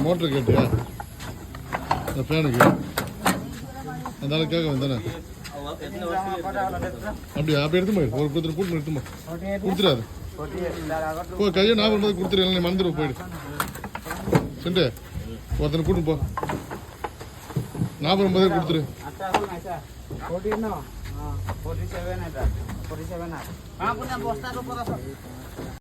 Motor கேட்டியா இந்த ஃபேனுக்கு அதனால கேட்க வந்தானே அப்படியா அப்படி எடுத்து போயிடு ஒரு கொடுத்துரு கூட்டு எடுத்துமா கொடுத்துடாது போய் கையை நான் வரும்போது கொடுத்துரு இல்லை மறந்துடும் போயிடு செண்டு ஒருத்தனை கூட்டு போ நான் வரும்போதே கொடுத்துரு 47 ada. 47 ada. Punya bosnya